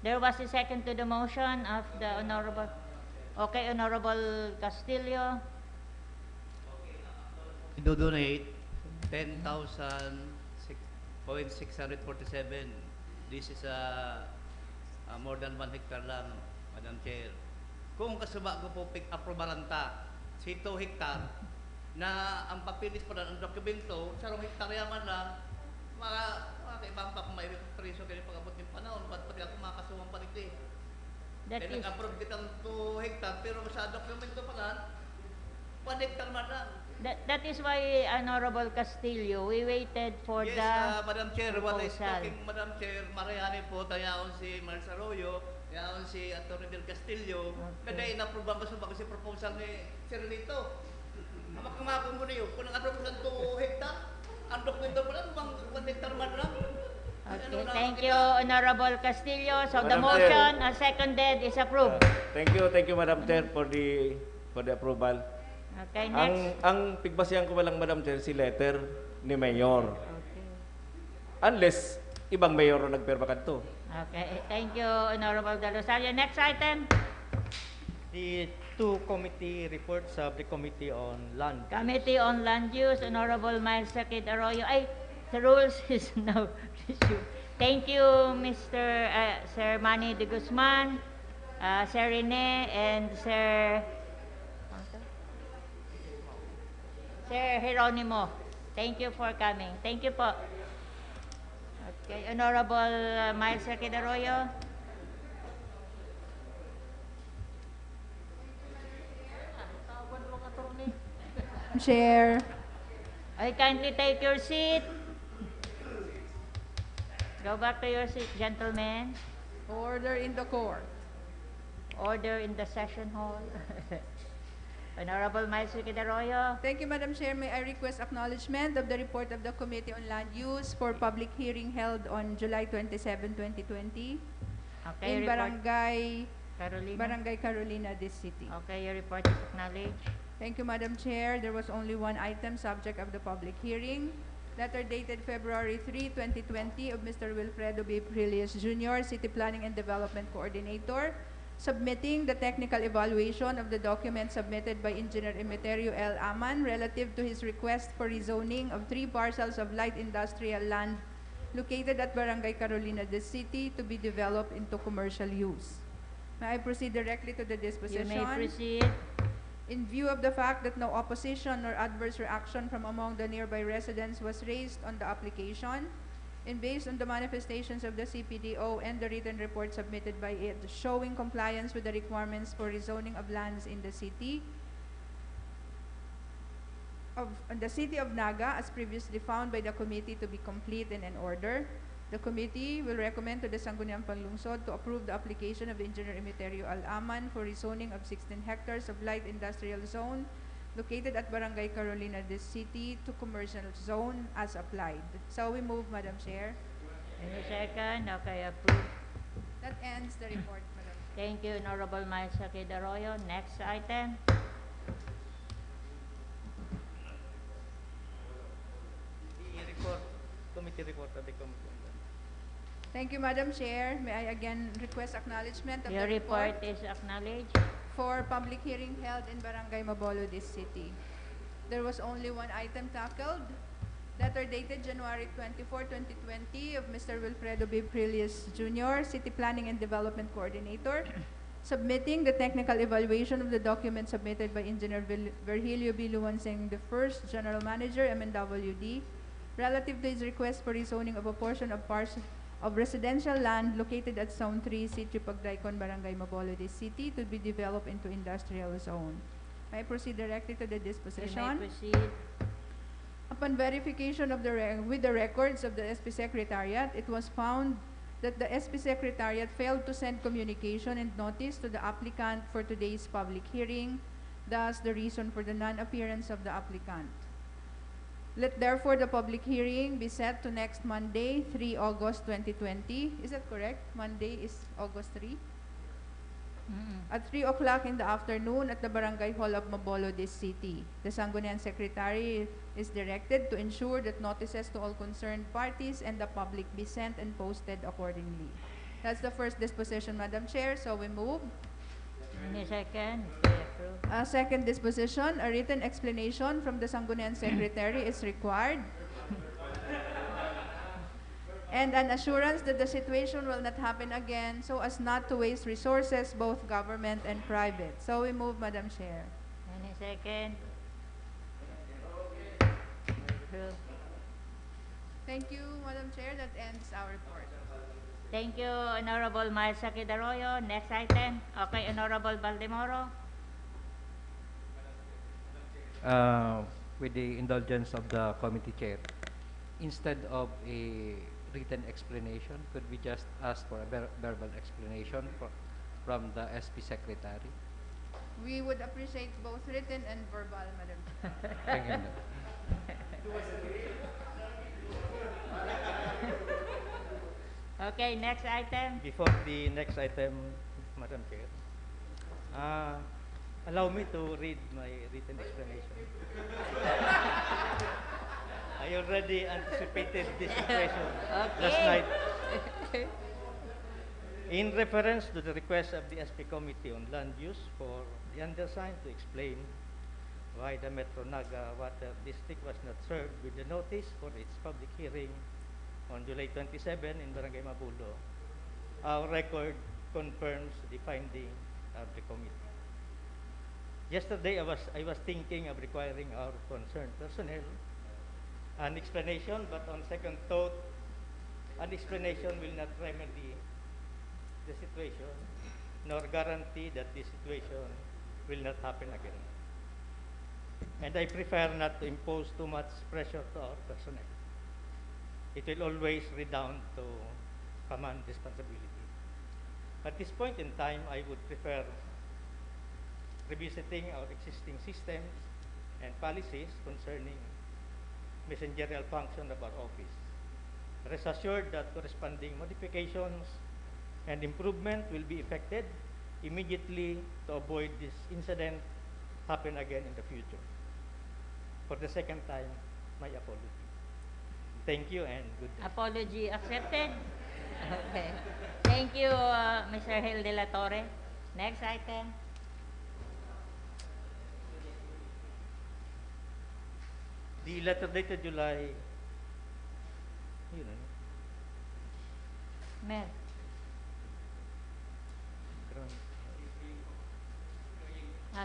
there was a second to the motion of the Honorable, okay, Honorable Castillo. Donate 10,647. This is more than 1 hectare lang, Madam Chair. Kung kasama ko po aprobaranta, si 2 hectare, na ang papilis pa ng dokumento, sa 2 hectare yaman lang, makaibang pa kung may preso kayo pag-abot ng panahon, ba't pati ako makakasuwang paligdi. That Kaya is, nag-approve kitang 2 hectare, pero sa dokumento pa lang, 1 hectare man lang. that is why, Honorable Castillo, we waited for Yes, the Madam Chair, what is proposal. talking, Madam Chair, marayani po, tayaon si Mars Arroyo, tayaon si Atty. Del Castillo, Okay. kada inaproban ko sa bago si proposal ni Sir Lito. Ang makamako mo niyo, kung ang approve ng 2 hectare, ang dokumento pa lang, 1 hectare man lang. Okay, thank you, Honorable Castillo. So the Madam motion as seconded is approved. Thank you, Madam Chair, for the approval. Okay, next. Ang pigbasihan ko lang, Madam Chair, si letter ni Mayor. Okay. Unless ibang mayor ang nagperma kanto. Okay, thank you, Honorable Del Rosario. Next item, The 2 committee reports of the Committee on Land. Committee on Land Use, Honorable Miles Sakid Arroyo. Ay, the rules is now resumed. Thank you, Sir Manny de Guzman, Sir Rene, and Sir Geronimo. Thank you for coming. Thank you po. Okay, Honorable Miles Sakid Arroyo. Chair. I kindly take your seat. Go back to your seat, gentlemen. Order in the court. Order in the session hall. Honorable Miles Sakid Arroyo. Thank you, Madam Chair. May I request acknowledgement of the report of the Committee on Land Use for public hearing held on July 27, 2020 Okay, in report. Barangay Carolina, this city. Okay, your report is acknowledged. Thank you, Madam Chair. There was only one item subject of the public hearing. Letter dated February 3, 2020 of Mr. Wilfredo B. Prillius Jr., City Planning and Development Coordinator, submitting the technical evaluation of the document submitted by Engineer Emeterio L. Aman relative to his request for rezoning of 3 parcels of light industrial land located at Barangay Carolina de City to be developed into commercial use. May I proceed directly to the disposition? You may proceed. In view of the fact that no opposition or adverse reaction from among the nearby residents was raised on the application, and based on the manifestations of the CPDO and the written report submitted by it showing compliance with the requirements for rezoning of lands in the city of Naga as previously found by the committee to be complete and in order, the committee will recommend to the Sangguniang Panlungsod to approve the application of Engineer Emeterio Al-Aman for rezoning of 16 hectares of light industrial zone located at Barangay Carolina this city to commercial zone as applied. So we move, Madam Chair. Any second? Okay, approved. That ends the report, Madam Chair. Thank you, Honorable Maisaki Arroyo. Next item. The report, committee report of the committee. Thank you, Madam Chair. May I again request acknowledgement of Your the report report is acknowledged. for public hearing held in Barangay Mabolo this city. There was only one item tackled, letter dated January 24, 2020 of Mr. Wilfredo B. Prillius Jr., City Planning and Development Coordinator, submitting the technical evaluation of the document submitted by Engineer Virgilio B. Luanseng, the first General Manager, MNWD, relative to his request for rezoning of a portion of residential land located at Zone 3, Sitio Pagdaicon, Barangay Mabolo, this city, to be developed into industrial zone. May I proceed directly to the You may disposition? proceed. Upon verification of with the records of the SP Secretariat, it was found that the SP Secretariat failed to send communication and notice to the applicant for today's public hearing, thus the reason for the non-appearance of the applicant. Let therefore the public hearing be set to next Monday, 3 August 2020. Is that correct? Monday is August 3? At 3 o'clock in the afternoon at the Barangay Hall of Mabolo, this city. The Sangguniang Secretary is directed to ensure that notices to all concerned parties and the public be sent and posted accordingly. That's the first disposition, Madam Chair, so we move. Any second? Okay, approved. Second disposition, a written explanation from the Sangguniang Secretary is required. And an assurance that the situation will not happen again so as not to waste resources, both government and private. So we move, Madam Chair. Any second? Approved. Thank you, Madam Chair. That ends our report. Thank you, Honorable Maisaki Arroyo. Next item. Okay, Honorable Baldemoro. With the indulgence of the committee chair, instead of a written explanation, could we just ask for a verbal explanation from the SP Secretary? We would appreciate both written and verbal, Madam Chair. Thank you. Okay, next item. Before the next item, Madam Chair, allow me to read my written explanation. I already anticipated this situation last night. In reference to the request of the SP Committee on Land Use for the undersigned to explain why the Metro Naga Water District was not served with the notice for its public hearing on July 27 in Barangay Mabulo, our record confirms the finding of the committee. Yesterday, I was thinking of requiring our concerned personnel an explanation, but on second thought, an explanation will not remedy the situation, nor guarantee that this situation will not happen again. And I prefer not to impose too much pressure to our personnel. It will always redound to command responsibility. At this point in time, I would prefer revisiting our existing systems and policies concerning messengeral function of our office. Rest assured that corresponding modifications and improvement will be effected immediately to avoid this incident happen again in the future. For the second time, my apology. Thank you and good day. Apology accepted. Okay. Thank you, Mr. Hel de la Torre. Next item. The letter dated July, Mer.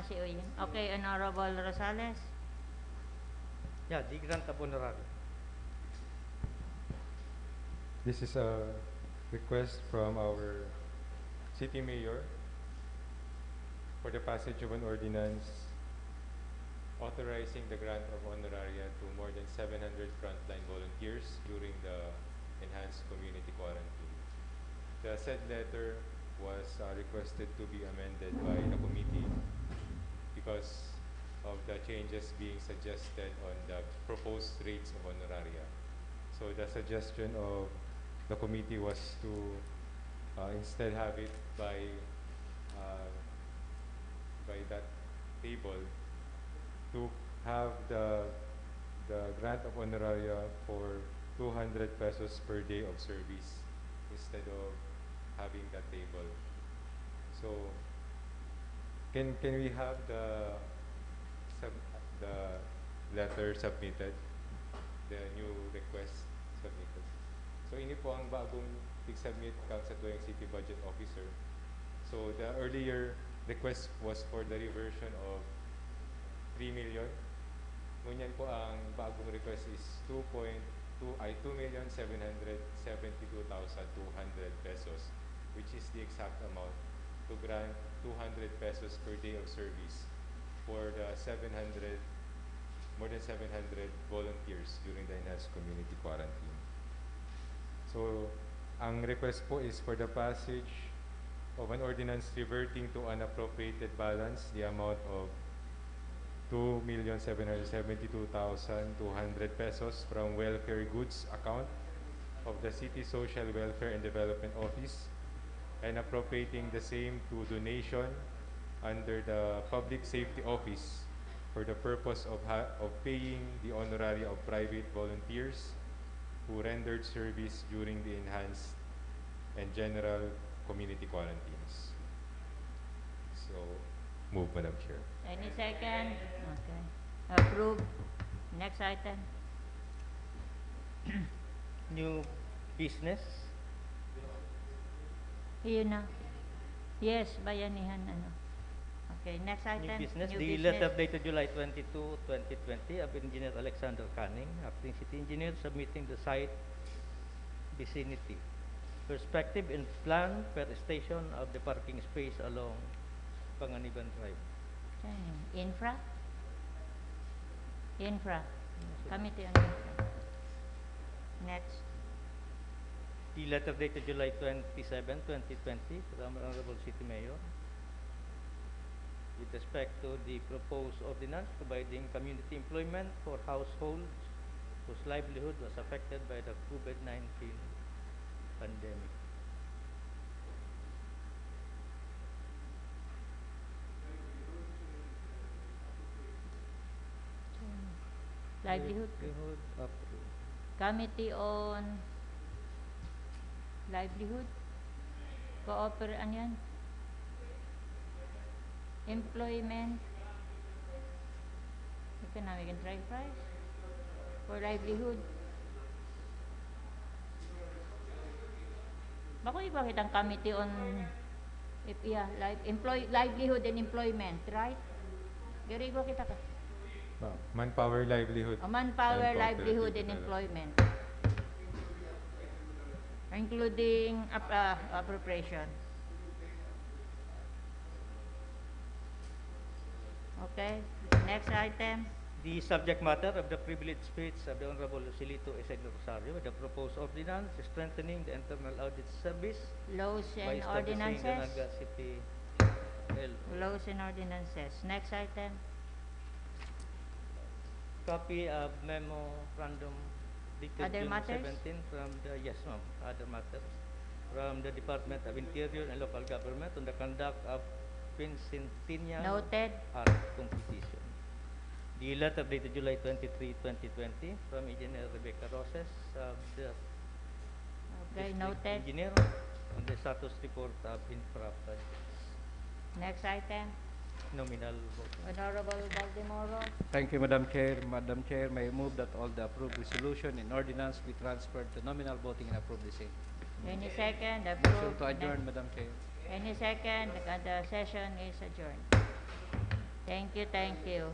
Si Uyin. Okay, Honorable Rosales. yeah, the grant of honorarium. This is a request from our city mayor for the passage of an ordinance authorizing the grant of honoraria to more than 700 frontline volunteers during the enhanced community quarantine. The said letter was requested to be amended by the committee because of the changes being suggested on the proposed rates of honoraria. So the suggestion of the committee was to instead have it uh, by that table, to have the grant of honoraria for 200 pesos per day of service instead of having that table. So can we have the letter submitted, the new request submitted? So ini po ang bagong i-submit sa tuwing City Budget Officer. So the earlier request was for the reversion of 3 million. Ngunyan po ang bagong request is 2,772,200 pesos, which is the exact amount to grant 200 pesos per day of service for the more than 700 volunteers during the enhanced community quarantine. So, ang request po is for the passage of an ordinance reverting to unappropriated balance the amount of 2,772,200 pesos from welfare goods account of the City Social Welfare and Development Office, and appropriating the same to donation under the Public Safety Office for the purpose of paying the honoraria of private volunteers who rendered service during the enhanced and general community quarantines. So, move, Madam Chair. Any second? Okay. Approve. Next item. New business. Yun na. Yes, bayanihan ano. Okay, next item. New business. New The business. letter dated July 22, 2020 of Engineer Alexander Canning, acting city engineer, submitting the site vicinity, perspective and plan per station of the parking space along Panganiban Drive. Okay. Infra? Infra. Committee on Infra. Next. The letter dated July 27, 2020 from Honorable City Mayor with respect to the proposed ordinance providing community employment for households whose livelihood was affected by the COVID-19 pandemic. Livelihood. Livelihood approved. Committee on Livelihood. Ano yan? Employment. Economic enterprise. For livelihood. Bako iba kitang committee on livelihood and employment, right? Gari iba kita ka. Manpower, livelihood. Manpower, and livelihood, cooperative and development. employment. Including appropriation. Okay, next item. The subject matter of the privileged speech of the Honorable Lucilito Ezequiel Rosario, the proposed ordinance strengthening the internal audit service Laws by and establishing the ordinances. Naga City Laws and ordinances. Next item. Copy of memorandum dated Other June matters? 17 from the, yes ma'am, other matters, from the Department of Interior and Local Government on the conduct of quincentennial Noted. art competition. The letter dated July 23, 2020 from Engineer Rebecca Roses of the Okay, District noted. Engineer on the status report of infra projects. Next item. Nominal vote. Honorable Baldemoro. Thank you, Madam Chair. Madam Chair, may I move that all the approved resolution and ordinance be transferred to nominal voting and approve the same. Any second? Motion Approve. to adjourn, Madam Chair. Any second? The session is adjourned. Thank you, thank you.